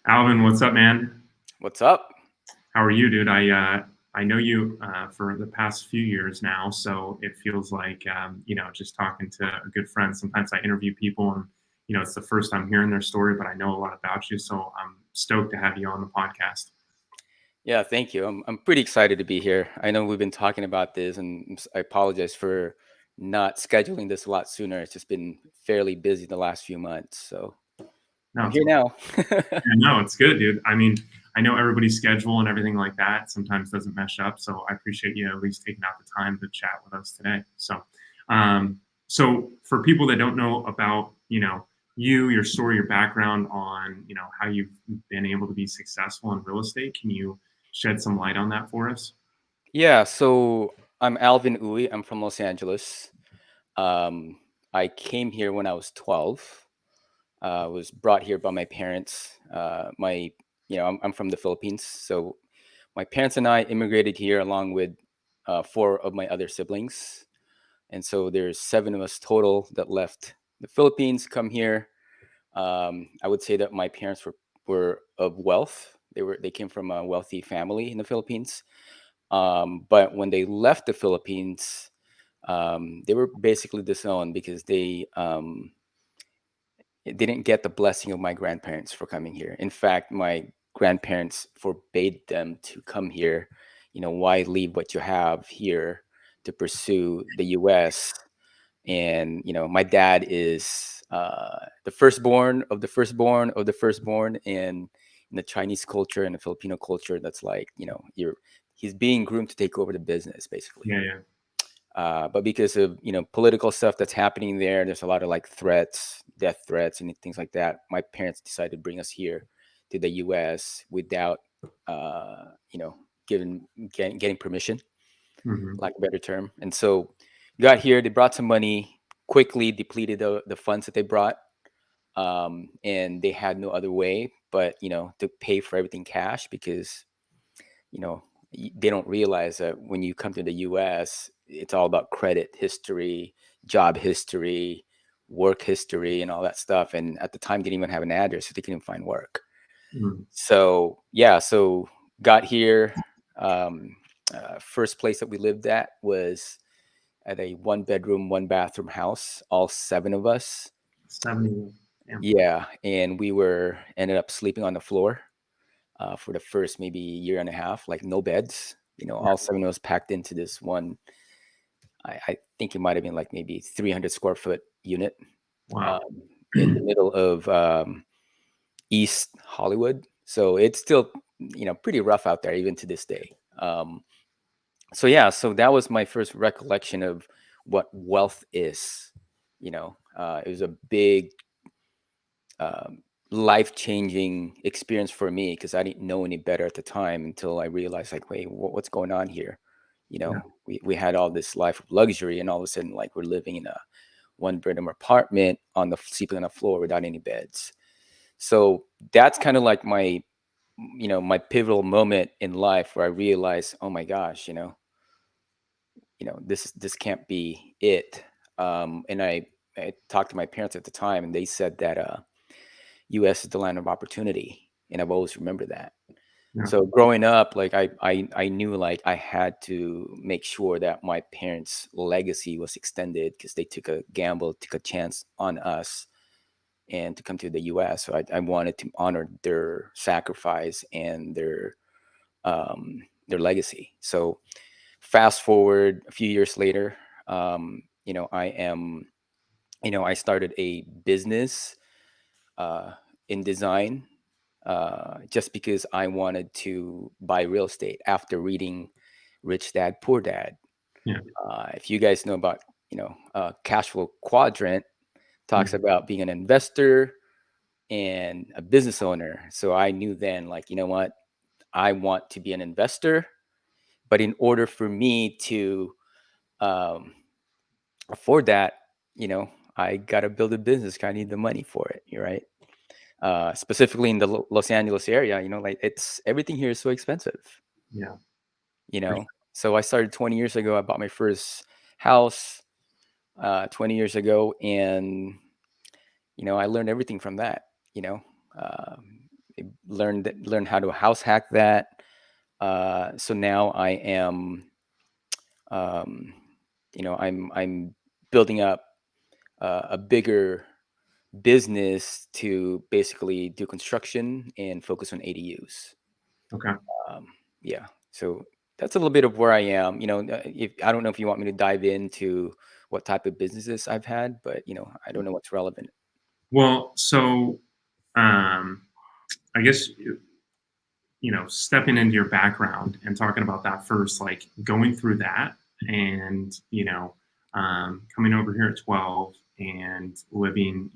Alvin, what's up, man? What's up? How are you, dude? I know you for the past few years now, so it feels like just talking to a good friend. Sometimes I interview people, and it's the first time hearing their story, but I know a lot about you, so I'm stoked to have you on the podcast. Yeah, thank you. I'm pretty excited to be here. I know we've been talking about this, and I apologize for not scheduling this a lot sooner. It's just been fairly busy the last few months, so No, I'm here now. yeah, no, it's good, dude. I mean, I know everybody's schedule and everything like that sometimes doesn't mesh up, so I appreciate you at least taking out the time to chat with us today. So for people that don't know about, you, your story, your background on, how you've been able to be successful in real estate, can you shed some light on that for us? Yeah, so I'm Alvin Uy. I'm from Los Angeles. Um, I came here when I was 12. Was brought here by my parents. I'm from the Philippines, so my parents and I immigrated here along with four of my other siblings. And so there's seven of us total that left the Philippines, come here. I would say that my parents were of wealth. They came from a wealthy family in the Philippines. But when they left the Philippines, they were basically disowned because they didn't get the blessing of my grandparents for coming here. In fact, my grandparents forbade them to come here. Why leave what you have here to pursue the U.S.? And my dad is the firstborn of the firstborn of the firstborn, and in the Chinese culture and the Filipino culture, that's like he's being groomed to take over the business basically. Yeah, yeah. But because of political stuff that's happening there's a lot of like threats, death threats, and things like that. My parents decided to bring us here to the U.S. without uh, you know getting permission, Hmm. lack of a better term. And so got here, they brought some money, quickly depleted the funds that they brought, and they had no other way but to pay for everything cash because you know they don't realize that when you come to the US, it's all about credit history, job history, work history, and all that stuff. And at the time, they didn't even have an address, so they couldn't find work. Hmm. So yeah, so got here. Um, First place that we lived at was at a one bedroom, one bathroom house, all seven of us. 70. Damn. Yeah, and we were ended up sleeping on the floor for the first maybe year and a half, like no beds. Yeah. All seven of us packed into this one. I think it might have been like maybe 300 square foot unit Wow. um, in the middle of East Hollywood. So it's still pretty rough out there even to this day. So yeah, so that was my first recollection of what wealth is. It was a big um, life changing experience for me because I didn't know any better at the time until I realized, like, wait, what's going on here? Yeah. We had all this life of luxury, and all of a sudden, like, we're living in a one bedroom apartment on the sleeping on the floor without any beds. So that's kind of like my pivotal moment in life where I realized, oh my gosh, this can't be it. And I talked to my parents at the time, and they said that U.S. is the land of opportunity, and I've always remembered that. Yeah. So growing up, like I knew like I had to make sure that my parents' legacy was extended because they took a gamble, took a chance on us, and to come to the U.S. So I wanted to honor their sacrifice and their legacy. So fast forward a few years later, I started a business uh, in design just because I wanted to buy real estate after reading Rich Dad Poor Dad. Yeah. If you guys know about, cash flow quadrant, talks Mhm. about being an investor and a business owner. So I knew then, like, you know what, I want to be an investor, but in order for me to um, afford that, I got to build a business. I need the money for it. You're right. Specifically in the Los Angeles area, like it's everything here is so expensive, Yeah. you For know. So I started 20 years ago. I bought my first house 20 years ago, and I learned everything from that. You know, um, learn how to house hack that. So now I am, um, I'm building up a bigger business to basically do construction and focus on ADUs. Okay. Um, yeah, so that's a little bit of where I am. If I don't know if you want me to dive into what type of businesses I've had, but I don't know what's relevant. Well, so um, I guess stepping into your background and talking about that first, like going through that and, coming over here at 12 and living,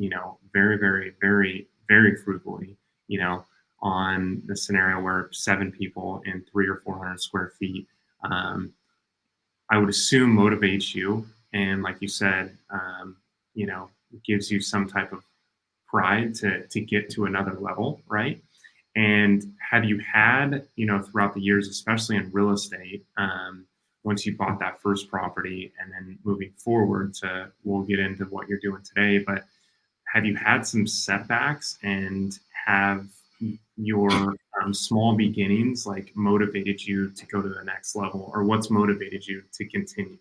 very, very, very, very frugally, you know, on the scenario where 7 people in 300 or 400 square feet, um, I would assume motivates you. And like you said, gives you some type of pride to get to another level, right? And have you had, throughout the years, especially in real estate, once you bought that first property and then moving forward to, we'll get into what you're doing today, but have you had some setbacks and have your small beginnings like motivated you to go to the next level, or what's motivated you to continue?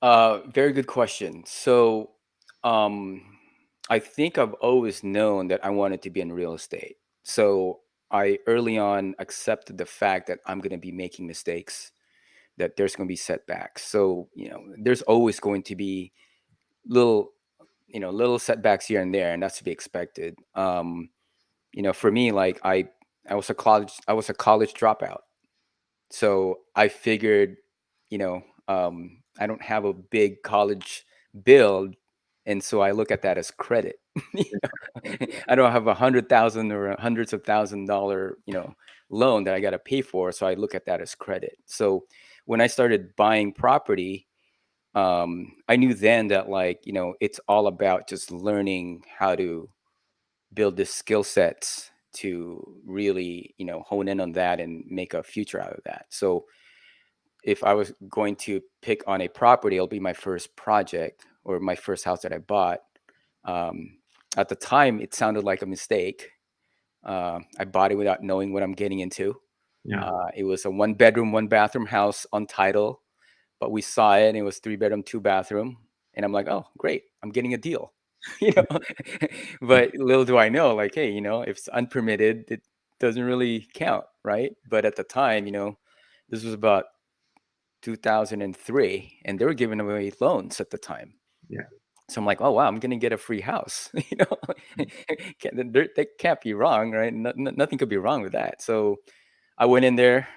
Very good question. So, um, I think I've always known that I wanted to be in real estate. So I early on accepted the fact that I'm going to be making mistakes, that there's going to be setbacks. So, there's always going to be little, little setbacks here and there, and that's to be expected. For me, like I was a college dropout. So I figured, I don't have a big college bill, and so I look at that as credit. I don't have 100,000 or hundreds of $1,000, loan that I got to pay for. So I look at that as credit. So when I started buying property, I knew then that, like, it's all about just learning how to build the skill sets to really, hone in on that and make a future out of that. So if I was going to pick on a property, it'll be my first project or my first house that I bought. Um, at the time, it sounded like a mistake. I bought it without knowing what I'm getting into. Yeah. It was a 1 bedroom, 1 bathroom house on title, but we saw it and it was 3 bedroom, 2 bathroom. And I'm like, oh, great, I'm getting a deal. you know, Yeah. but little do I know, like, hey, if it's unpermitted, it doesn't really count, right? But at the time, this was about 2003, and they were giving away loans at the time. Yeah. So I'm like, oh wow, I'm gonna get a free house. They can't be wrong, right? Nothing could be wrong with that. So I went in there,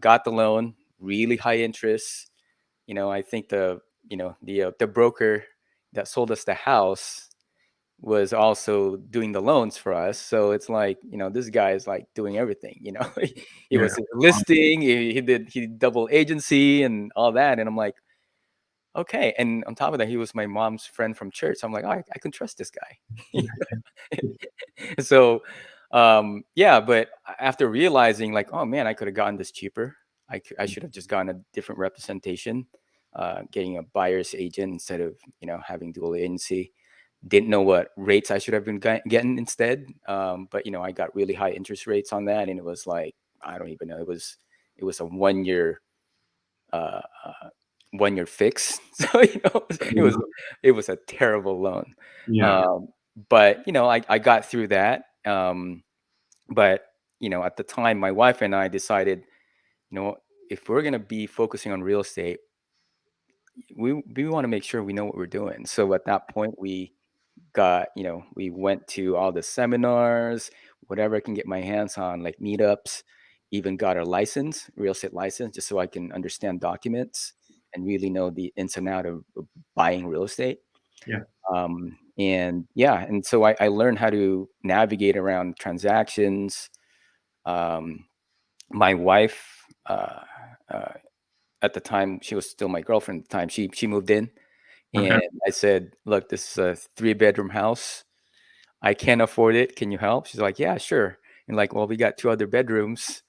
got the loan, really high interest. I think the broker that sold us the house was also doing the loans for us. So it's like, this guy is like doing everything, he Yeah. was listing, he double agency and all that. And I'm like, okay. And on top of that, he was my mom's friend from church. So I'm like, oh, I can trust this guy. So, yeah, but after realizing, like, oh man, I could have gotten this cheaper. I should have just gotten a different representation, getting a buyer's agent instead of, having dual agency. Didn't know what rates I should have been getting instead. But I got really high interest rates on that, and it was like, I don't even know. It was a 1 year, uh, uh, 1 year fix. So it was a terrible loan. Yeah. Um, but I got through that. But at the time, my wife and I decided, you know, if we're gonna be focusing on real estate, we want to make sure we know what we're doing. So at that point, we went to all the seminars, whatever I can get my hands on, like meetups, even got a license, real estate license, just so I can understand documents and really know the ins and out of buying real estate. Yeah. And yeah, and so I learned how to navigate around transactions. Um, my wife, uh, at the time, she was still my girlfriend at the time. She moved in, Okay. and I said, "Look, this is a 3 bedroom house. I can't afford it. Can you help?" She's like, "Yeah, sure." And like, well, we got 2 other bedrooms.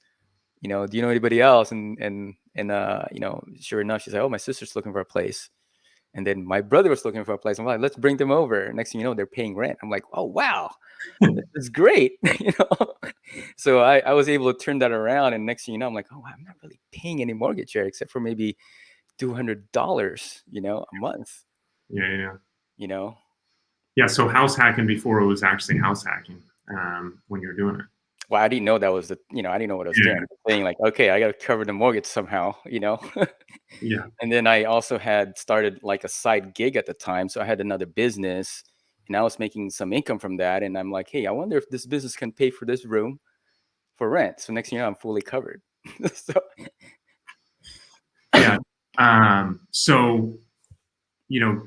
Do you know anybody else? And sure enough, she's like, "Oh, my sister's looking for a place." And then my brother was looking for a place. I'm like, "Let's bring them over." Next thing you know, they're paying rent. I'm like, "Oh wow!" This is great. So I was able to turn that around, and next thing you know, I'm like, oh, I'm not really paying any mortgage here except for maybe $200, a month. Yeah, yeah, yeah. You know, Yeah, so house hacking before it was actually house hacking, when you were doing it. well, I didn't know that was I didn't know what I was doing. Yeah, I'm saying like, okay, I got to cover the mortgage somehow. yeah. And then I also had started like a side gig at the time, so I had another business, and I was making some income from that. And I'm like, hey, I wonder if this business can pay for this room for rent. So next thing you know, I'm fully covered. So Yeah. So,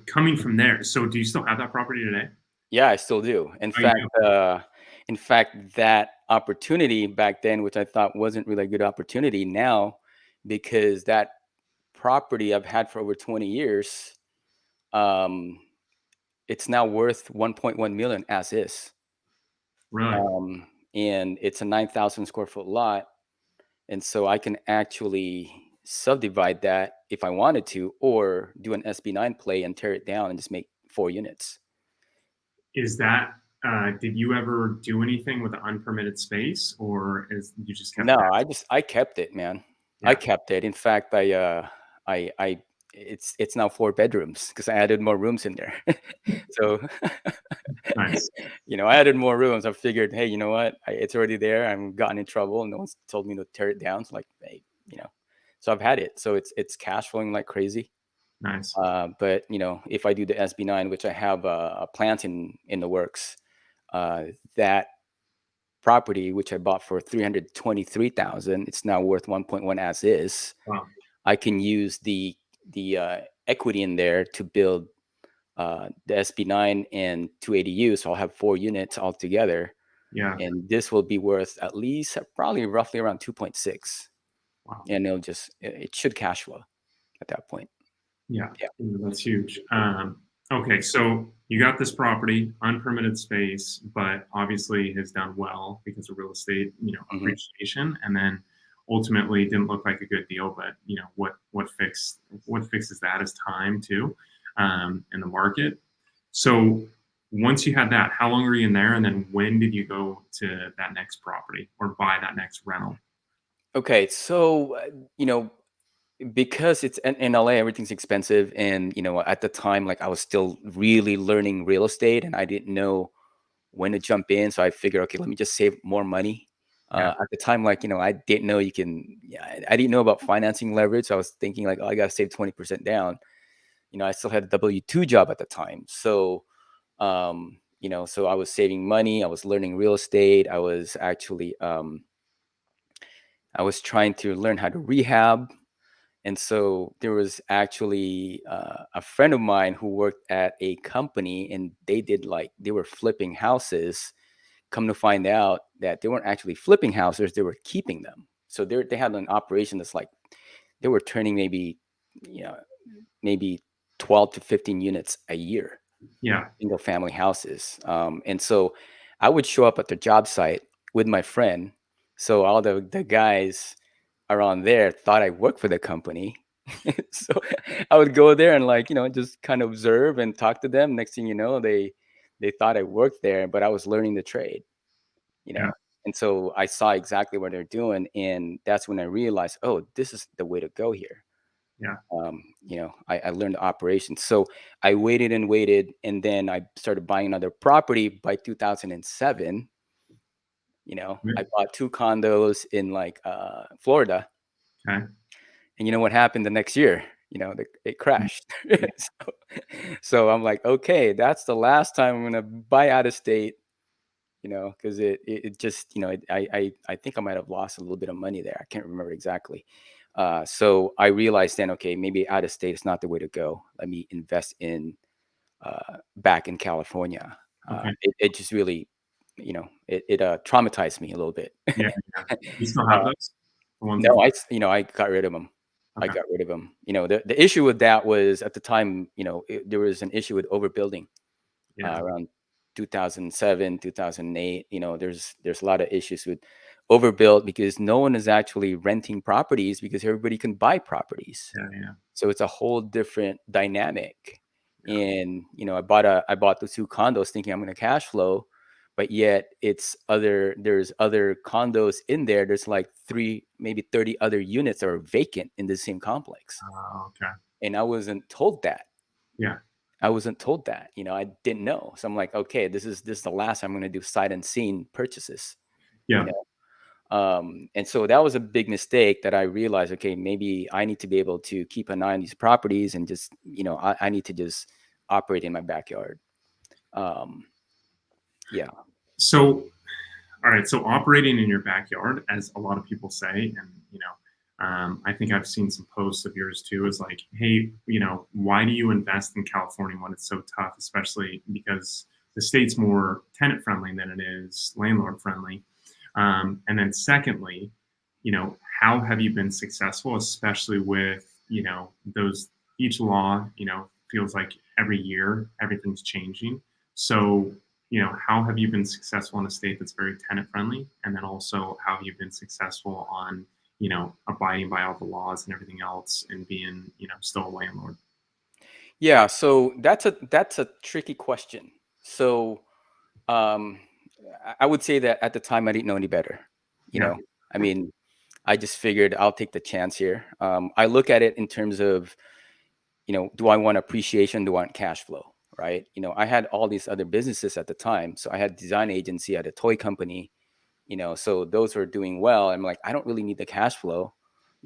coming from there, so do you still have that property today? yeah, I still do. Oh, you do? In fact, that opportunity back then, which I thought wasn't really a good opportunity now, because that property I've had for over 20 years, um, it's now worth 1.1 million as is. Really? Um, and it's a 9,000 square foot lot. And so I can actually subdivide that if I wanted to, or do an SB9 play and tear it down and just make 4 units. Is that did you ever do anything with the unpermitted space, or is you just kept No, that? I kept it, man. I Yeah, kept it. In fact, I it's now 4 bedrooms because I added more rooms in there. So, nice, I added more rooms. I figured, hey, you know what? It's already there. I'm gotten in trouble. No one's told me to tear it down. So like, hey, so I've had it. So it's cash flowing like crazy. nice. But if I do the SB9, which I have a plant in the works, that property, which I bought for 323,000, it's now worth 1.1 as is. Wow. I can use the equity in there to build the SB9 and 280U, so I'll have 4 units altogether, Yeah. and this will be worth at least probably roughly around 2.6, Wow. and it should cash flow at that point. Yeah, Yeah. that's huge. Okay, so you got this property, unpermitted space, but obviously has done well because of real estate, hmm appreciation, and then ultimately didn't look like a good deal. But what fixes that is time too, in the market. So once you had that, how long were you in there, and then when did you go to that next property or buy that next rental? Okay, so because it's in LA, everything's expensive, and at the time, like I was still really learning real estate, and I didn't know when to jump in. So I figured, okay, let me just save more money. Yeah, At the time, like, I didn't know you can, yeah, I didn't know about financing leverage. So I was thinking like, oh, I got to save 20% down. I still had a W-2 job at the time. So, so I was saving money. I was learning real estate. I was trying to learn how to rehab. And so there was actually a friend of mine who worked at a company, and they were flipping houses. Come to find out that they weren't actually flipping houses, they were keeping them. So they had an operation that's like they were turning you know, maybe 12 to 15 units a year, yeah, single family houses. And so I would show up at the job site with my friend. So all the guys around there thought I worked for the company. So I would go there and like, just kind of observe and talk to them. Next thing you know, they thought I worked there, but I was learning the trade, you yeah, know. And so I saw exactly what they're doing, and that's when I realized, oh, this is the way to go here. yeah. I learned the operations. So I waited and waited, and then I started buying another property by 2007. I Good. bought 2 condos in like Florida, Okay. and you know what happened the next year? It crashed. Yeah, So I'm like, okay, that's the last time I'm gonna buy out of state. Because it just, I think I might have lost a little bit of money there. I can't remember exactly. So I realized then, okay, maybe out of state is not the way to go. Let me invest in back in California. okay. It just really, it traumatized me a little bit. Yeah, yeah. You still have those? The ones No, in I got rid of them. I okay. got rid of them. The issue with that was at the time, there was an issue with overbuilding Yeah, around 2007, 2008. There's a lot of issues with overbuilt because no one is actually renting properties because everybody can buy properties. yeah, yeah, So it's a whole different dynamic. yeah, And I bought the 2 condos thinking I'm going to cash flow, but yet there's other condos in there. There's like three, maybe 30 other units that are vacant in the same complex. Okay. And I wasn't told that. Yeah. I wasn't told that. I didn't know. So I'm like, okay, this is the last I'm going to do sight unseen purchases. You Yeah. know, and so that was a big mistake that I realized. Okay, maybe I need to be able to keep an eye on these properties and just I need to just operate in my backyard. Um, yeah, So, all right. So operating in your backyard, as a lot of people say, and I think I've seen some posts of yours too. Is like, hey, why do you invest in California when it's so tough? Especially because the state's more tenant friendly than it is landlord friendly. And then secondly, how have you been successful, especially with those each law, feels like every year everything's changing. So how have you been successful in a state that's very tenant friendly? And then also, how have you been successful on, abiding by all the laws and everything else and being, still a landlord? yeah. So that's a tricky question. So um, I would say that at the time I didn't know any better. You Yeah. know, I mean, I just figured I'll take the chance here. I look at it in terms of, do I want appreciation? Do I want cash flow? Right. I had all these other businesses at the time. So I had design agency, I had a toy company, so those were doing well. I'm like, I don't really need the cash flow.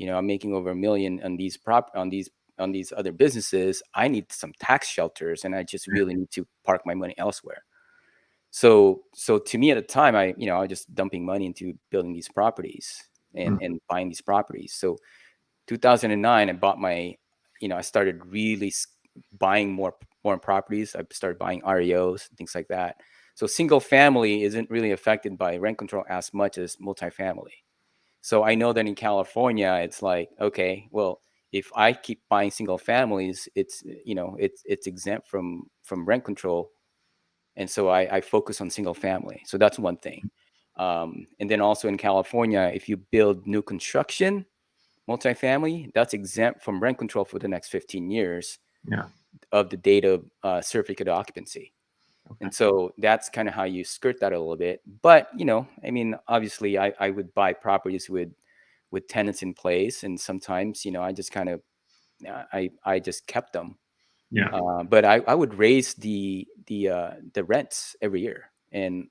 I'm making over 1 million on these other businesses. I need some tax shelters and I just really need to park my money elsewhere. So to me at the time, I was just dumping money into building these properties and Mm, and buying these properties. So 2009, I bought I started really buying more properties. I started buying REOs, things like that. So single family isn't really affected by rent control as much as multifamily. So I know that in California, it's like, okay, well, if I keep buying single families, it's exempt from rent control, and so I focus on single family. So that's one thing. And then also in California, if you build new construction multifamily, that's exempt from rent control for the next 15 years yeah. of the date of certificate of occupancy. Okay. And so that's kind of how you skirt that a little bit. But, I mean, obviously I would buy properties with tenants in place. And sometimes, I just kind of, I just kept them. Yeah. But I would raise the rents every year, and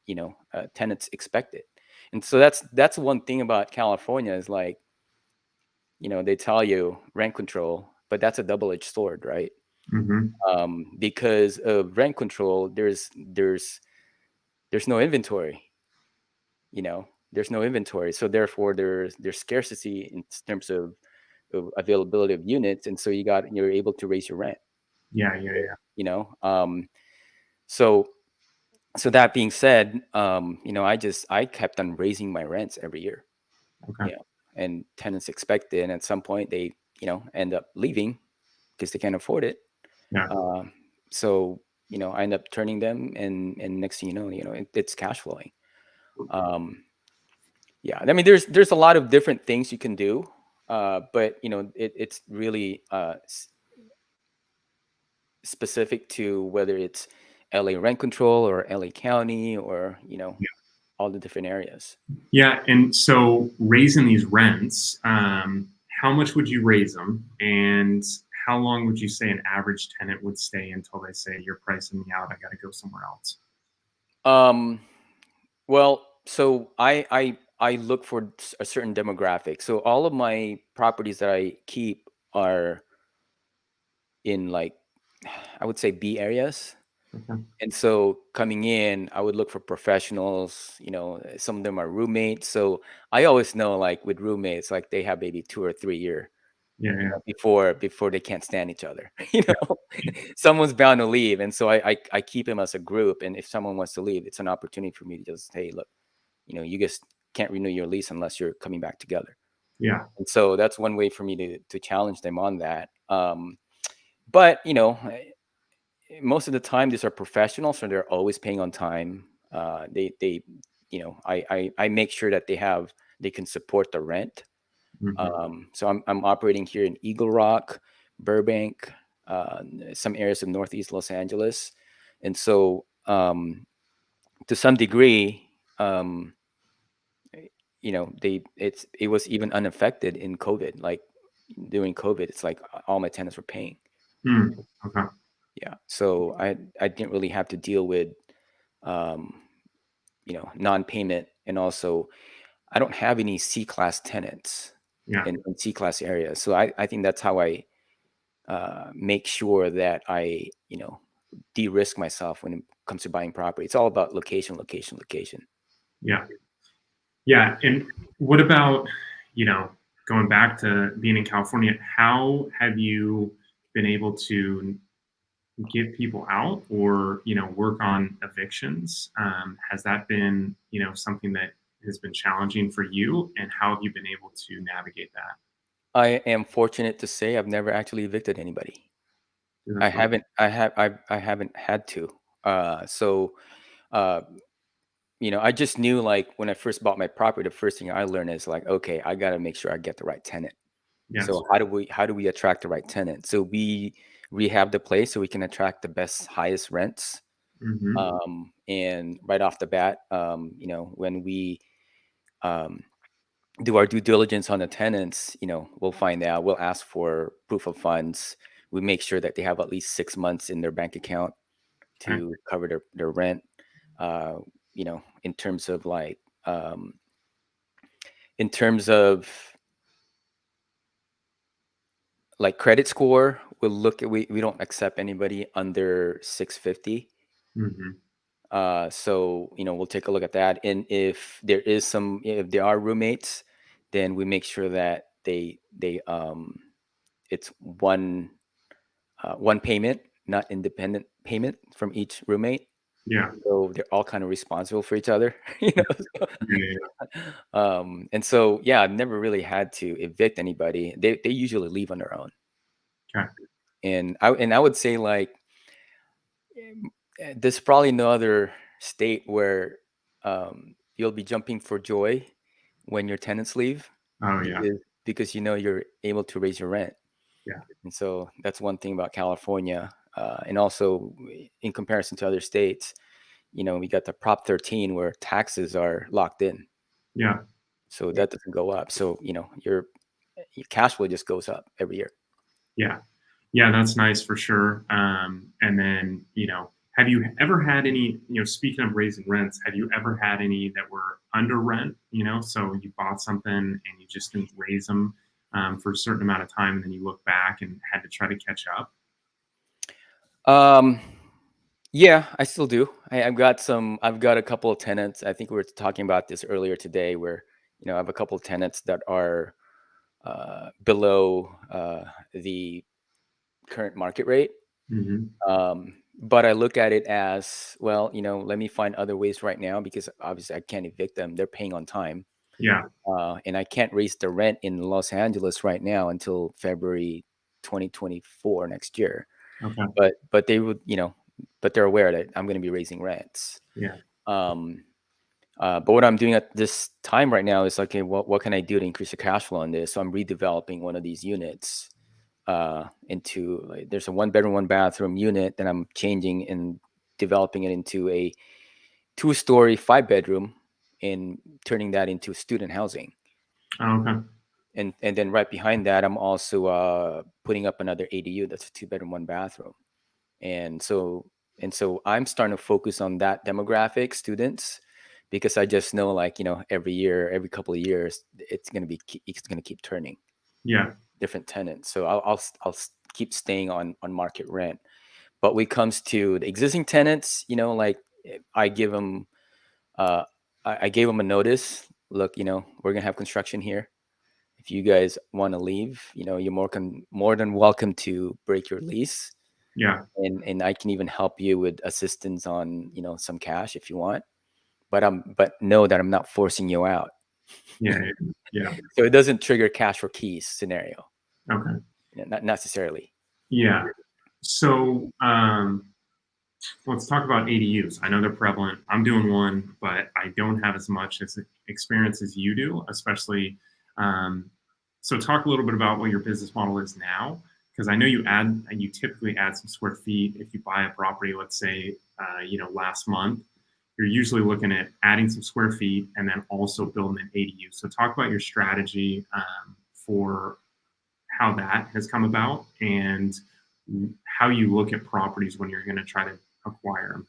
tenants expect it. And so that's one thing about California is like, they tell you rent control, but that's a double-edged sword, right? Hmm. Because of rent control, there's no inventory. There's no inventory, so therefore there's scarcity in terms of availability of units, and so you're able to raise your rent. Yeah. Yeah. Yeah. You know, so so that being said, I kept on raising my rents every year. Okay. And tenants expect it, and at some point they end up leaving because they can't afford it. Yeah. Um, so I end up turning them, and next thing it's cash flowing. Um, yeah, I mean, there's a lot of different things you can do, but it's really specific to whether it's LA rent control or LA County or all the different areas. Yeah, and so raising these rents, how much would you raise them, and how long would you say an average tenant would stay until they say you're pricing me out? I got to go somewhere else. Um, well, so I look for a certain demographic. So all of my properties that I keep are in, like, I would say, B areas. Okay. And so coming in, I would look for professionals. Some of them are roommates. So I always know, like with roommates, like they have maybe 2 or 3 year, Yeah, yeah, before they can't stand each other. yeah, Someone's bound to leave, and so I keep them as a group. And if someone wants to leave, it's an opportunity for me to just, hey, look, you just can't renew your lease unless you're coming back together. yeah. And so that's one way for me to challenge them on that. But most of the time these are professionals, so they're always paying on time. They I make sure that they can support the rent. Hmm. So I'm operating here in Eagle Rock, Burbank, some areas of Northeast Los Angeles, and so to some degree, um, you know, it was even unaffected in COVID. Like during COVID, it's like all my tenants were paying. Mm, okay. Yeah, so I didn't really have to deal with um, you know, non-payment, and also I don't have any C-class tenants Yeah. in C-class areas. So I think that's how I make sure that I, you know, de-risk myself when it comes to buying property. It's all about location, location, location. Yeah. Yeah. And what about, you know, going back to being in California, how have you been able to get people out or, you know, work on evictions? Has that been, you know, something that has been challenging for you? And how have you been able to navigate that? I am fortunate to say I've never actually evicted anybody. I That's really, haven't. I haven't had to. So, uh, you know, I just knew like when I first bought my property, the first thing I learned is like, okay, I got to make sure I get the right tenant. yes. So how do we attract the right tenant? So we rehab the place so we can attract the best, highest rents. Hmm. And right off the bat, you know, when we um, do our due diligence on the tenants, you know, we'll find out. We'll ask for proof of funds. We make sure that they have at least 6 months in their bank account Okay. to cover their rent. Uh, you know, in terms of like, in terms of like credit score, we'll look at we don't accept anybody under 650. Hmm. So you know we'll take a look at that, and if there are roommates, then we make sure that it's one payment, not independent payment from each roommate. Yeah. So they're all kind of responsible for each other, you know. Yeah. And so yeah, I've never really had to evict anybody. They usually leave on their own, Yeah. Okay. and I would say like there's probably no other state where you'll be jumping for joy when your tenants leave Oh, yeah. because you know you're able to raise your rent. Yeah. And so that's one thing about California. And also in comparison to other states, you know, we got the Prop 13 where taxes are locked in. Yeah. So that doesn't go up. So, you know, your cash flow just goes up every year. Yeah. Yeah, that's nice for sure. And then, you know, have you ever had any, you know, speaking of raising rents, have you ever had any that were under rent, you know, so you bought something and you just didn't raise them for a certain amount of time and then you look back and had to try to catch up? Um, yeah, I still do. I've got a couple of tenants. I think we were talking about this earlier today where, you know, I have a couple of tenants that are below the current market rate. Hmm. But I look at it as well, you know, let me find other ways right now because obviously I can't evict them. They're paying on time. Yeah. And I can't raise the rent in Los Angeles right now until February 2024 next year. Okay. But they would, you know, but they're aware that I'm going to be raising rents. Yeah. Um, but what I'm doing at this time right now is okay, what can I do to increase the cash flow on this? So I'm redeveloping one of these units into like, there's a 1 bedroom, 1 bathroom unit that I'm changing and developing it into a 2-story, 5 bedroom and turning that into student housing. Oh, okay. And then right behind that, I'm also putting up another ADU that's a 2 bedroom, 1 bathroom. And so I'm starting to focus on that demographic students because I just know like, you know, every year, every couple of years, it's gonna keep turning Yeah. different tenants. So keep staying on market rent. But when it comes to the existing tenants, you know, like I give them, uh, I gave them a notice. Look, you know, we're gonna have construction here. If you guys want to leave, you know, you're more than welcome to break your lease, Yeah. and I can even help you with assistance on, you know, some cash if you want. But know that I'm not forcing you out, Yeah. Yeah. so it doesn't trigger cash for keys scenario. Yeah. Okay. You know, not necessarily. Yeah. So, let's talk about ADUs. I know they're prevalent. I'm doing one, but I don't have as much as experience as you do, especially. Um, so, talk a little bit about what your business model is now, because I know you typically add some square feet if you buy a property. Let's say, you know, last month. you're usually looking at adding some square feet and then also building an ADU. So talk about your strategy for how that has come about and how you look at properties when you're going to try to acquire them.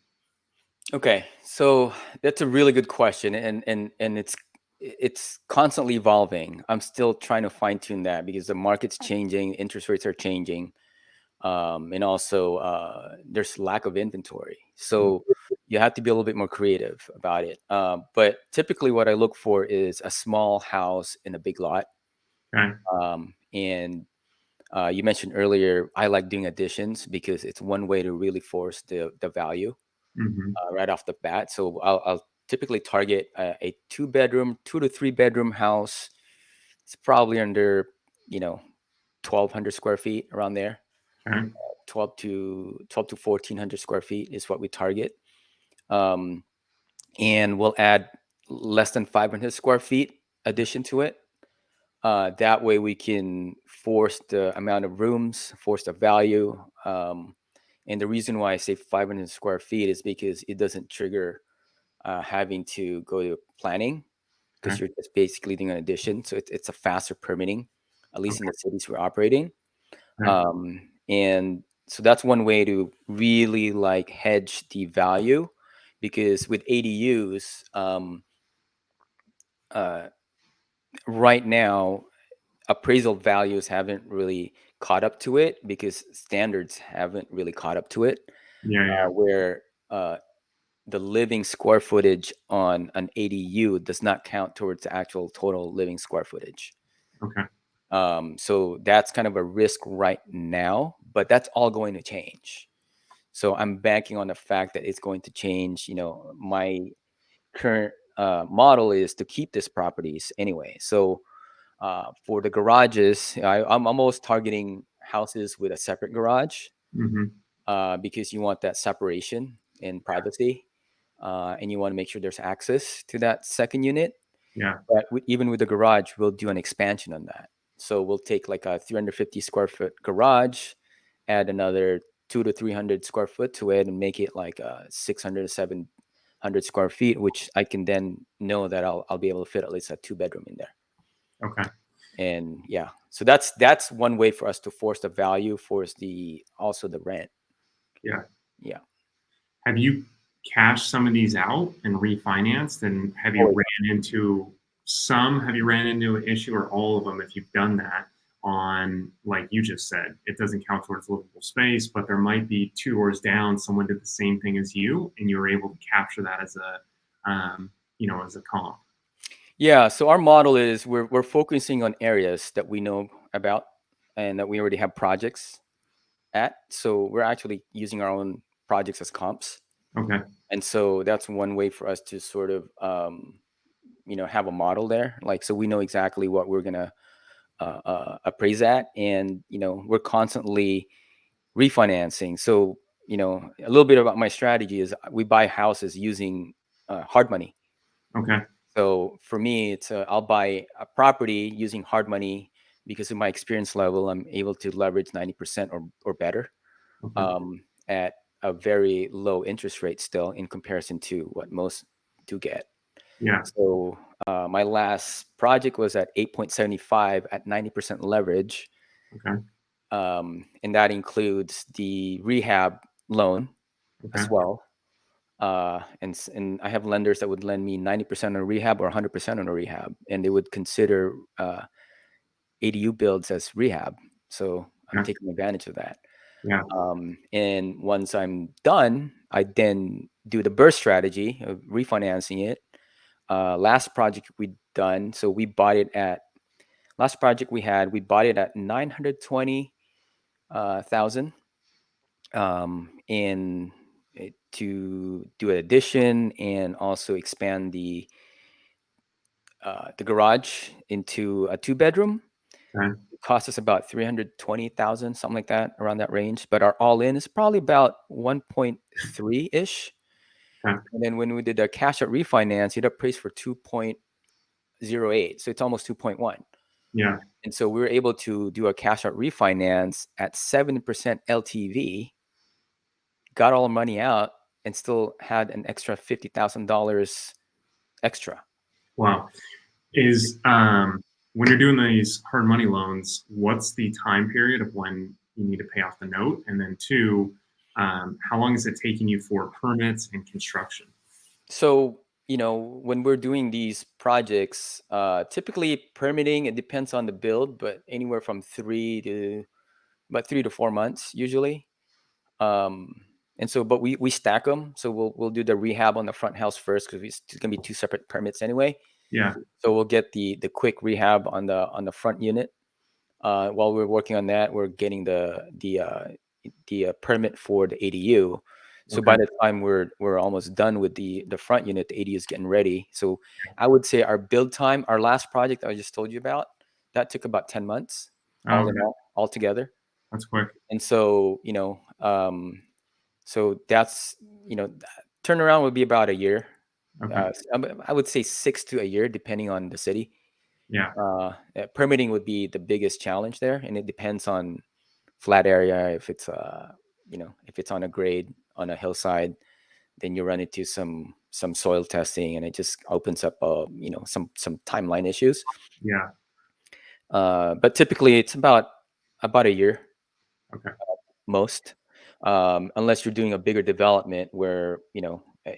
Okay, so that's a really good question, and it's constantly evolving. I'm still trying to fine tune that because the market's changing, interest rates are changing, and also there's lack of inventory. So you have to be a little bit more creative about it. But typically, what I look for is a small house in a big lot. Okay. And you mentioned earlier, I like doing additions because it's one way to really force the value Mm-hmm. right off the bat. So I'll typically target a 2 bedroom, 2 to 3 bedroom house. It's probably under, 1,200 square feet, around there. Okay. 12 to 1,400 square feet is what we target. Um, and we'll add less than 500 square feet addition to it. That way we can force the amount of rooms, force the value. And the reason why I say 500 square feet is because it doesn't trigger having to go to planning, because Okay. you're just basically doing an addition. So it's a faster permitting, at least in Okay. the cities we're operating. Okay. And so that's one way to really like hedge the value, because with ADUs, uh, right now, appraisal values haven't really caught up to it because standards haven't really caught up to it, Yeah. Yeah. where the living square footage on an ADU does not count towards the actual total living square footage. Okay. So that's kind of a risk right now, but that's all going to change. So I'm banking on the fact that it's going to change. My current model is to keep these properties anyway. So for the garages, I'm almost targeting houses with a separate garage, Mm-hmm. because you want that separation and privacy, and you want to make sure there's access to that second unit. Yeah. But even with the garage, we'll do an expansion on that. So we'll take like a 350 square foot garage, add another 200 to 300 square foot to it, and make it like 600 to 700 square feet, which I can then know that I'll be able to fit at least a 2 bedroom in there. Okay. And yeah, so that's one way for us to force the value, force also the rent. Yeah. Yeah. Have you cashed some of these out and refinanced? And have you Oh, ran into some? Have you ran into an issue, or all of them, if you've done that, on, like you just said, it doesn't count towards livable space, but there might be two doors down, someone did the same thing as you, and you were able to capture that as as a comp. yeah. So our model is we're focusing on areas that we know about and that we already have projects at. So we're actually using our own projects as comps. Okay. And so that's one way for us to sort of, have a model there. Like, so we know exactly what we're going to appraise at. And, we're constantly refinancing. So, a little bit about my strategy is we buy houses using hard money. Okay. So for me, it's I'll buy a property using hard money because of my experience level. I'm able to leverage 90% or better, Okay. at a very low interest rate still in comparison to what most do get. Yeah. So my last project was at 8.75 at 90% leverage, Okay. and that includes the rehab loan Okay. as well. And I have lenders that would lend me 90% on a rehab or 100% on a rehab, and they would consider ADU builds as rehab. So I'm Okay. taking advantage of that. Yeah. And once I'm done, I then do the burst strategy of refinancing it. Last project we done, so we bought it at last project we bought it at 920,000, and to do an addition and also expand the garage into a 2 bedroom. Okay. It cost us about 320,000, something like that, around that range. But our all in is probably about 1.3 ish. Okay. And then when we did a cash out refinance, it appraised for 2.08. So it's almost 2.1. Yeah. And so we were able to do a cash out refinance at 7% LTV, got all the money out, and still had an extra $50,000 extra. Wow. Is when you're doing these hard money loans, what's the time period of when you need to pay off the note? And then two, how long is it taking you for permits and construction? So, when we're doing these projects, typically permitting, it depends on the build, but anywhere from about 3 to 4 months usually. Um, and so, but we stack them. So we'll do the rehab on the front house first because it's going to be two separate permits anyway. Yeah. So we'll get the quick rehab on the front unit. While we're working on that, we're getting the permit for the ADU. So Okay. by the time we're almost done with the front unit, the ADU is getting ready. So I would say our build time, our last project I just told you about, that took about 10 months Oh, all in okay. all together. That's quick. And so, so that's, turnaround would be about a year. Okay. I would say 6 to a year, depending on the city. Yeah. Permitting would be the biggest challenge there, and it depends on flat area. If it's if it's on a grade on a hillside, then you run into some soil testing, and it just opens up some timeline issues. Yeah. But typically, it's about a year Okay. most, unless you're doing a bigger development where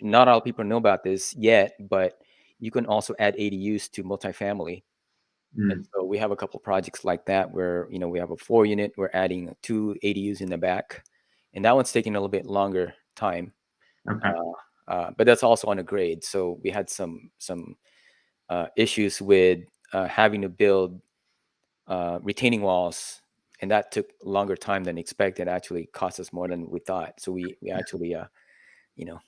not all people know about this yet, but you can also add ADUs to multifamily. And Mm. so we have a couple of projects like that where, we have a 4 unit, we're adding 2 ADUs in the back, and that one's taking a little bit longer time. Okay. But that's also on a grade. So we had some issues with having to build retaining walls, and that took longer time than expected. Actually cost us more than we thought. So we actually, you know,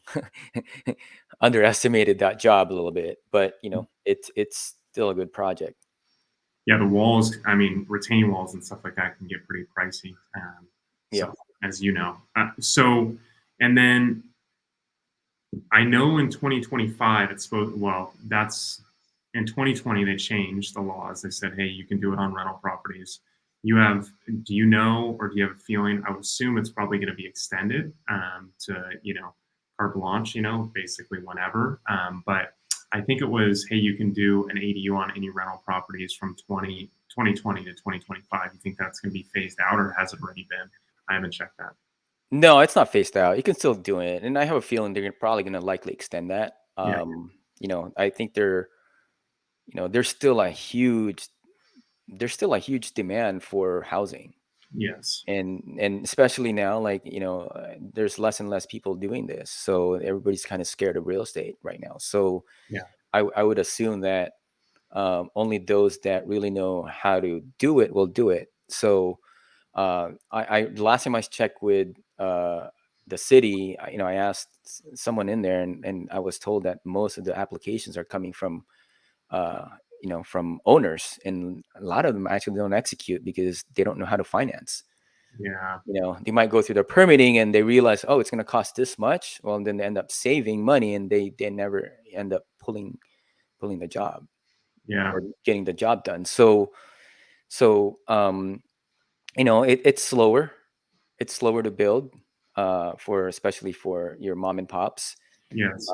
underestimated that job a little bit, but it's still a good project. Yeah. The walls, I mean, retaining walls and stuff like that can get pretty pricey. Yeah. So, as you know, and then I know in 2025 it's supposed. Well, that's in 2020 they changed the laws. They said, hey, you can do it on rental properties. You have, do you know, or do you have a feeling? I would assume it's probably going to be extended to carte blanche, basically whenever. But I think it was, hey, you can do an ADU on any rental properties from 2020 to 2025. You think that's going to be phased out, or has it already been? I haven't checked that. No, it's not phased out. You can still do it, and I have a feeling they're probably going to likely extend that. Yeah. I think there's still a huge demand for housing, Yes. and especially now, like there's less and less people doing this, so everybody's kind of scared of real estate right now. So Yeah. I would assume that only those that really know how to do it will do it. So the last time I checked with the city, I asked someone in there, and I was told that most of the applications are coming uh, from owners, and a lot of them actually don't execute because they don't know how to finance. Yeah. They might go through the permitting and they realize, oh, it's going to cost this much. Well, and then they end up saving money, and they never end up pulling the job Yeah. or getting the job done. So it's slower. It's slower to build, for especially for your mom and pops. Yes.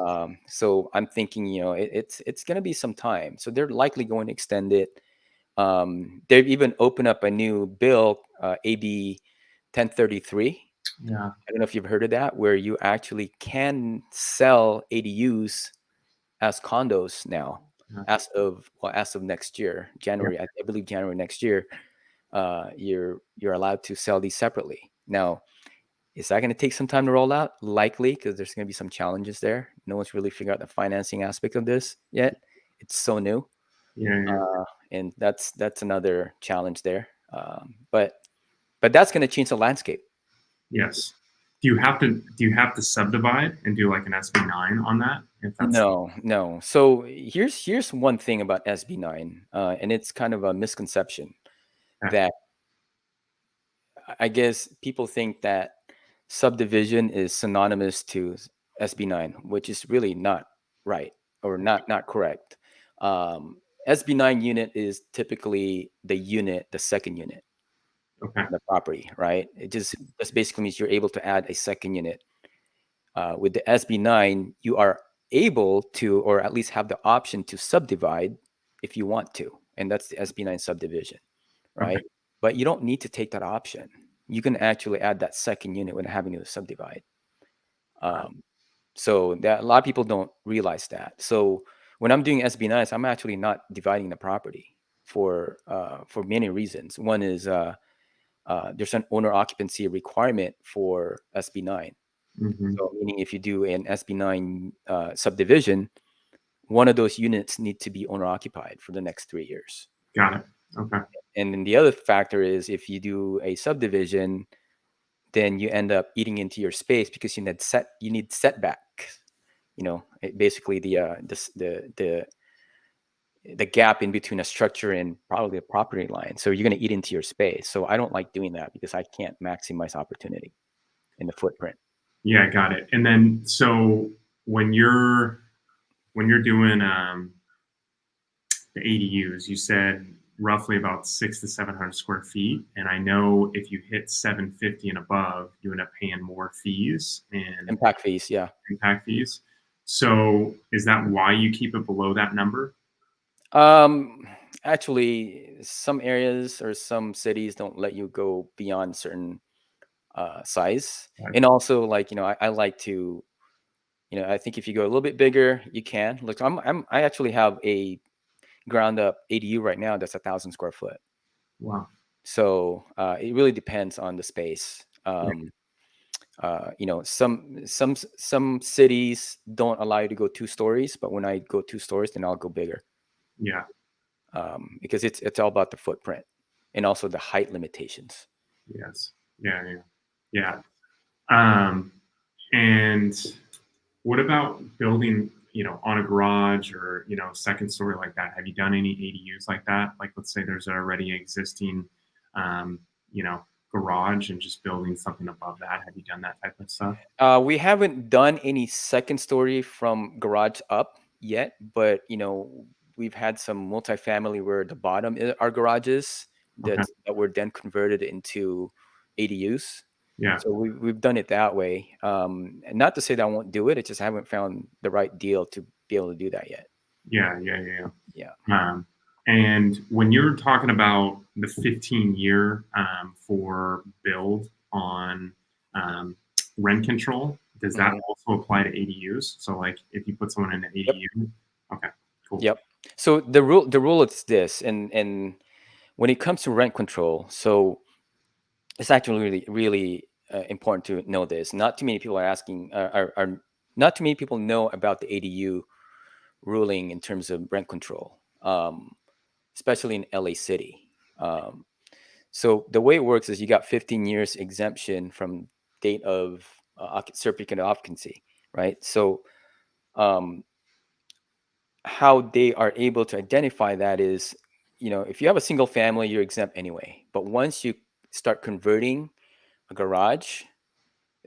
So I'm thinking, it's going to be some time. So they're likely going to extend it. They've even opened up a new bill, AB 1033. Yeah. I don't know if you've heard of that, where you actually can sell ADUs as condos now, Yeah. as of next year, Yeah. January. I believe January next year. You're allowed to sell these separately. Now, is that going to take some time to roll out? Likely, because there's going to be some challenges there. No one's really figured out the financing aspect of this yet. It's so new, Yeah. Yeah. and that's another challenge there. But that's going to change the landscape. Yes. Do you have to subdivide and do like an SB9 on that? If that's No, no. So here's one thing about SB9, and it's kind of a misconception okay. that I guess people think that subdivision is synonymous to SB9, which is really not right, or not correct. SB9 unit is typically the second unit Okay. on the property, right? It just basically means you're able to add a second unit With the SB9, you are able to, or at least have the option to subdivide if you want to. And that's the SB9 subdivision, Okay. right? But you don't need to take that option. You can actually add that second unit without having to subdivide. So that a lot of people don't realize that. So when I'm doing SB9s, I'm actually not dividing the property for many reasons. One is there's an owner occupancy requirement for SB9. Mm-hmm. So meaning if you do an SB9 subdivision, one of those units need to be owner occupied for the next 3 years. Got it. Okay. And then the other factor is if you do a subdivision, then you end up eating into your space because you need setback. Basically the gap in between a structure and probably a property line. So you're going to eat into your space. So I don't like doing that because I can't maximize opportunity in the footprint. Yeah, got it. And then so when you're doing the ADUs, you said roughly about 600 to 700 square feet. And I know if you hit 750 and above, you end up paying more fees and Impact fees, yeah. impact fees. So is that why you keep it below that number? Actually, some areas or some cities don't let you go beyond certain size. Right. And also, like, I like to, I think if you go a little bit bigger, you can. Look, I actually have a ground up ADU right now that's 1,000 square foot. Wow. So it really depends on the space. Some cities don't allow you to go 2 stories, but when I go 2 stories, then I'll go bigger. Yeah. Because it's all about the footprint and also the height limitations. Yes. Yeah. Yeah. Yeah. And what about building, on a garage or, second story like that? Have you done any ADUs like that? Like, let's say there's already existing, um, you know, garage and just building something above that. Have you done that type of stuff? We haven't done any second story from garage up yet, but we've had some multifamily where the bottom are garages Okay. that were then converted into ADUs. Yeah. So we've done it that way. And not to say that I won't do it, it's just I haven't found the right deal to be able to do that yet. Yeah. Yeah. Yeah. Yeah. And when you're talking about the 15-year for build on um, rent control, does that Mhm. also apply to ADUs? So, like, if you put someone in an Yep. ADU, okay, cool. Yep. So the rule is this, and when it comes to rent control, so it's actually really really important to know this. Not too many people are asking, are not too many people know about the ADU ruling in terms of rent control, especially in LA City. So the way it works is you got 15 years exemption from date of certificate of occupancy, right? So um, how they are able to identify that is, if you have a single family, you're exempt anyway. But once you start converting a garage,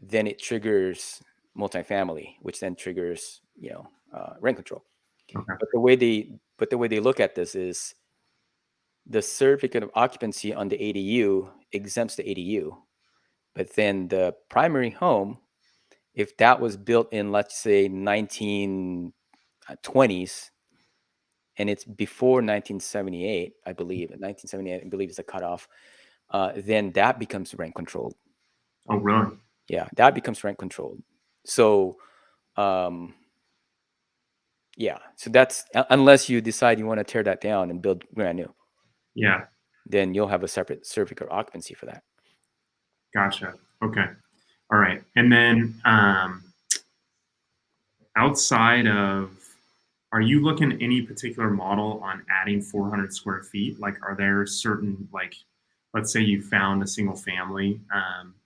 then it triggers multifamily, which then triggers, rent control. Okay. But the way they look at this is the certificate of occupancy on the ADU exempts the ADU, but then the primary home, if that was built in, let's say, 1920s, and it's before 1978, I believe, 1978, I believe is the cutoff, then that becomes rent controlled. Oh, really? Yeah, that becomes rent controlled. So, um, yeah, so that's unless you decide you want to tear that down and build brand new, Yeah. then you'll have a separate certificate of occupancy for that. Gotcha. Okay. All right. And then outside of, are you looking at any particular model on adding 400 square feet? Like, are there certain, like, let's say you found a single family,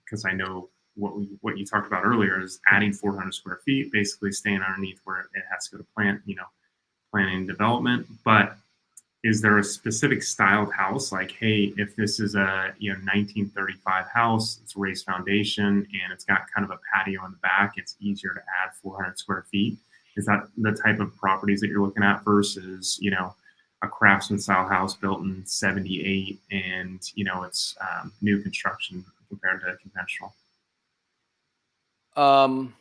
because I know what you talked about earlier is adding 400 square feet, basically staying underneath where it has to go to planning and development. But is there a specific styled house? Like, hey, if this is a 1935 house, it's a raised foundation and it's got kind of a patio in the back, it's easier to add 400 square feet. Is that the type of properties that you're looking at versus a craftsman style house built in '78 and it's new construction compared to conventional? Um,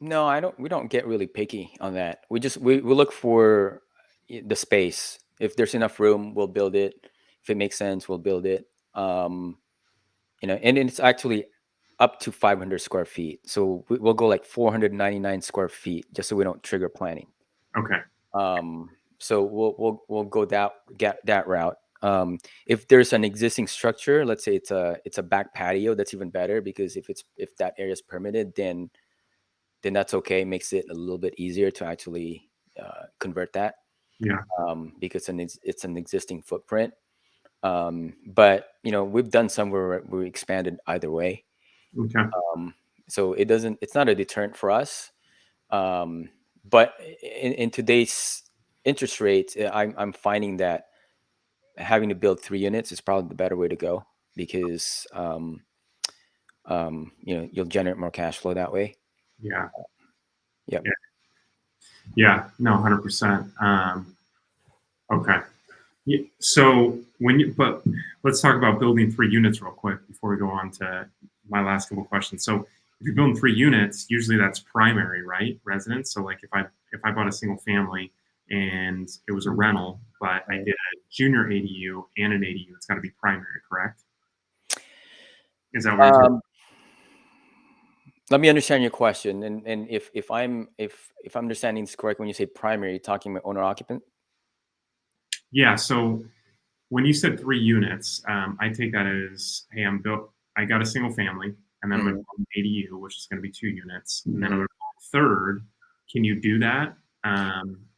No, I don't. We don't get really picky on that. We look for the space. If there's enough room, we'll build it. If it makes sense, we'll build it. Um, and it's actually up to 500 square feet. So we'll go like 499 square feet just so we don't trigger planning. Okay. So we'll go that route. If there's an existing structure, let's say it's a back patio, that's even better because if that area is permitted, then that's okay. It makes it a little bit easier to actually convert that Yeah. because it's an existing footprint. But we've done some where we expanded either way. Okay. Um, so it's not a deterrent for us. Um, but in today's interest rates, I'm finding that having to build 3 units is probably the better way to go because you'll generate more cash flow that way. Yeah. Yep. Yeah. Yeah. No, 100%. Okay. Yeah, so but let's talk about building 3 units real quick before we go on to my last couple questions. So if you're building 3 units, usually that's primary, right? Residence. So like if I bought a single family and it was a rental, but I did a junior ADU and an ADU, it's got to be primary, correct? Is that what you're talking? Um, Let me understand your question, and if I'm understanding this correct, when you say primary, you're talking about owner occupant. Yeah. So when you said 3 units, I take that as, hey, I got a single family, and then I'm going to Hmm. build an ADU, which is going to be 2 units, and then I'm Hmm. going to build a third. Can you do that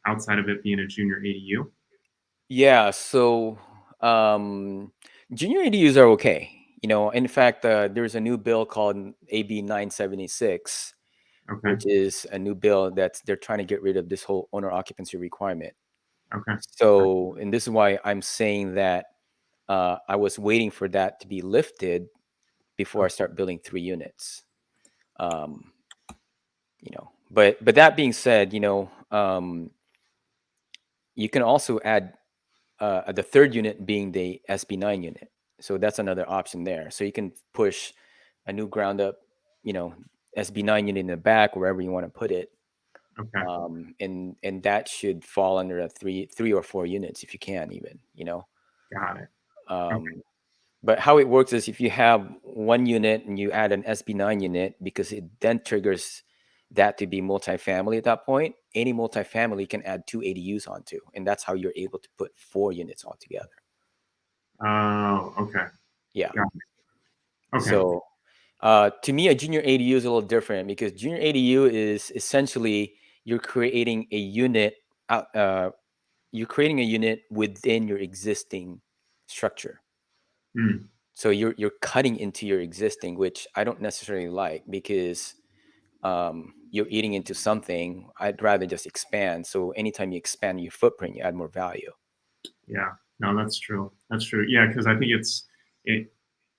outside of it being a junior ADU? Yeah. So um, junior ADUs are okay. In fact, there's a new bill called AB 976, Okay. which is a new bill that they're trying to get rid of this whole owner occupancy requirement. Okay. So, and this is why I'm saying that I was waiting for that to be lifted before I start building 3 units. Um, but that being said, you can also add the third unit being the SB9 unit. So that's another option there. So you can push a new ground up, you know, SB9 unit in the back, wherever you want to put it. Okay. And that should fall under a three or 4 units if you can even. Got it. Okay. Um, but how it works is if you have 1 unit and you add an SB9 unit, because it then triggers that to be multifamily at that point, any multifamily can add 2 ADUs onto, and that's how you're able to put 4 units all together. Oh, okay. Yeah. Got it. Okay. So to me, a junior ADU is a little different because junior ADU is essentially you're creating a unit out, you're creating a unit within your existing structure. Hmm. So you're cutting into your existing, which I don't necessarily like because you're eating into something. I'd rather just expand. So anytime you expand your footprint, you add more value. Yeah. No, that's true. That's true. Yeah, because I think it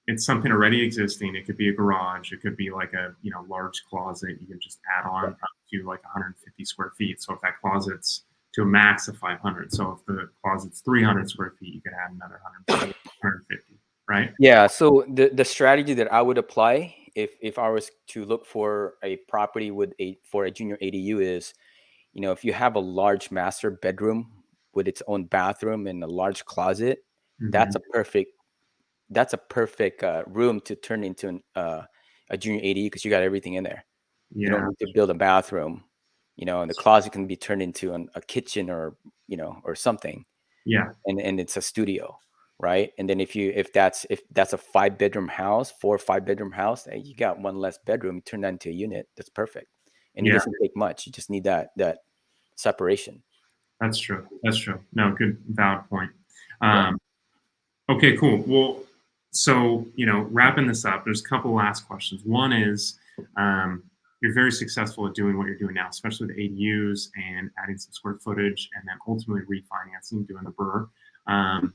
it's something already existing. It could be a garage. It could be like a large closet. You can just add on up to like 150 square feet. So if that closet's to a max of 500, so if the closet's 300 square feet, you could add another 150, right? Yeah. So the strategy that I would apply if I was to look for a property for a junior ADU is, if you have a large master bedroom with its own bathroom and a large closet, Hmm. that's a perfect room to turn into a junior ADU because you got everything in there. You don't Yeah, need to build a bathroom, and the closet can be turned into a kitchen or something, yeah, and it's a studio, right? And then if that's a 5 bedroom house, 4 or 5 bedroom house, you got one less bedroom, you turn that into a unit. That's perfect, and it yeah. doesn't take much. You just need that separation. That's true. That's true. No, good, valid point. Yeah. Um, okay, cool. Well, so wrapping this up, there's a couple last questions. One is, um, you're very successful at doing what you're doing now, especially with ADUs and adding some square footage, and then ultimately refinancing, doing the burr. Um,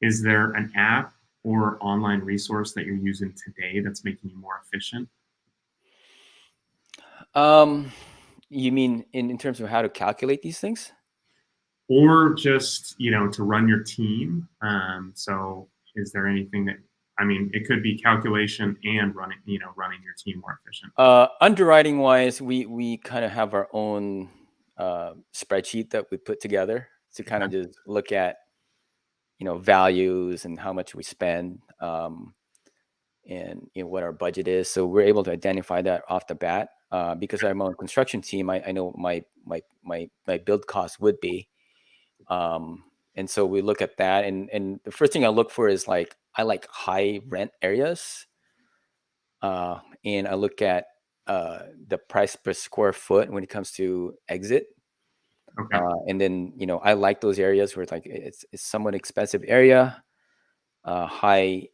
is there an app or online resource that you're using today that's making you more efficient? Um, you mean in terms of how to calculate these things? Or just to run your team? So is there anything that I mean, it could be calculation and running your team more efficient. Underwriting wise, we kind of have our own spreadsheet that we put together to kind of Okay. just look at, values and how much we spend, and what our budget is. So we're able to identify that off the bat. Because I'm on a construction team, I know my build cost would be. And so we look at that, and the first thing I look for is like I like high rent areas, and I look at the price per square foot when it comes to exit. Okay. And then I like those areas where like it's somewhat expensive area, high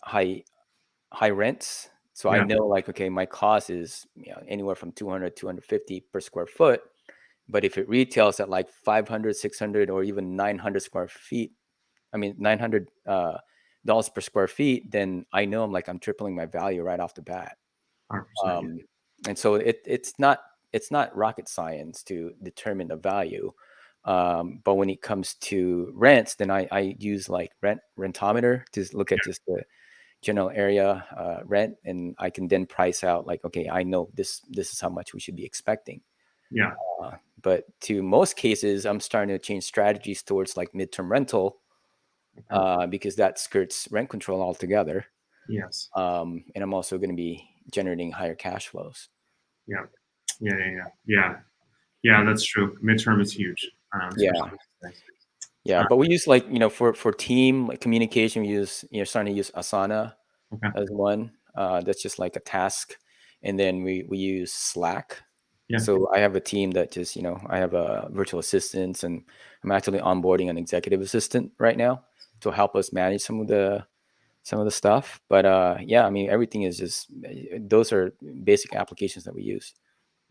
rents. So I Yeah. know like, okay, my cost is anywhere from 200, 250 per square foot. But if it retails at like 500, 600, or even 900 square feet, I mean, $900 dollars per square feet, then I know I'm tripling my value right off the bat. 100%. Yeah. Um, and so it's not rocket science to determine the value. But when it comes to rents, then I use like rentometer to look at just the general area rent, and I can then price out like, okay, I know this is how much we should be expecting. Yeah. But to most cases, I'm starting to change strategies towards like midterm rental, Okay. because that skirts rent control altogether. Yes. And I'm also going to be generating higher cash flows. Yeah. Yeah. Yeah. Yeah. Yeah. Yeah. That's true. Midterm is huge, especially Yeah, these days. yeah. But we use like for team like communication, we use starting to use Asana Okay. as one. That's just like a task, and then we use Slack. Yeah. So I have a team that just I have a virtual assistants, and I'm actually onboarding an executive assistant right now to help us manage some of the stuff. But yeah, I mean everything is just those are basic applications that we use.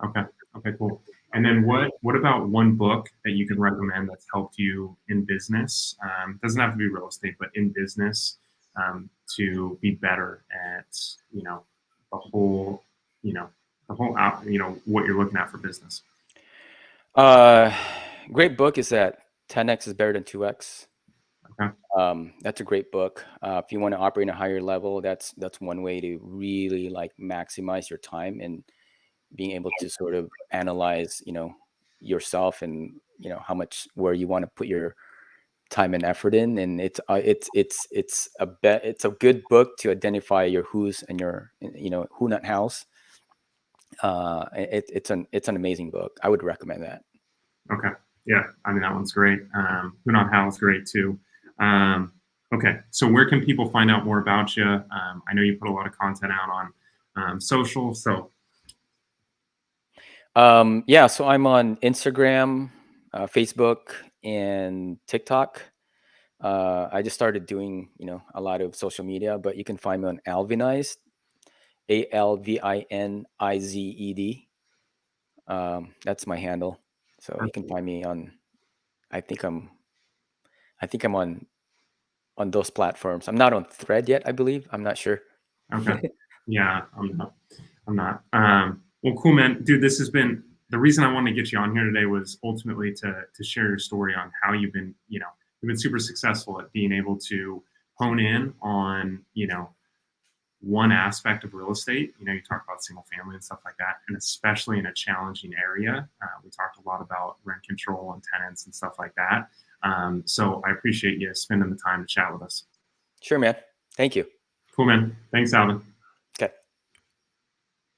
Okay. Okay. Cool. And then what about one book that you can recommend that's helped you in business? Doesn't have to be real estate, but in business, to be better at the whole what you're looking at for business. Uh, Great book is that 10x is better than 2x. Okay. That's a great book. If you want to operate in a higher level, that's one way to really like maximize your time and being able to sort of analyze, yourself, and how much where you want to put your time and effort in. And it's a good book to identify your who's and your who not hows. It's an amazing book. I would recommend that. Okay. Yeah. I mean, that one's great. Who Not How is great too. Um, okay. So where can people find out more about you? I know you put a lot of content out on social. So Yeah, so I'm on Instagram, Facebook, and TikTok. I just started doing, a lot of social media, but you can find me on Alvinized, ALVINIZED. That's my handle. So you can find me on. I think I'm. I think I'm on those platforms. I'm not on Thread yet. I believe. I'm not sure. okay. Yeah, I'm not. I'm not. Well, cool, man, dude. This has been the reason I wanted to get you on here today was ultimately to share your story on how you've been super successful at being able to hone in on one aspect of real estate. You talk about single family and stuff like that, and especially in a challenging area. We talked a lot about rent control and tenants and stuff like that. So I appreciate you spending the time to chat with us. Sure, man. Thank you. Cool, man. Thanks, Alvin.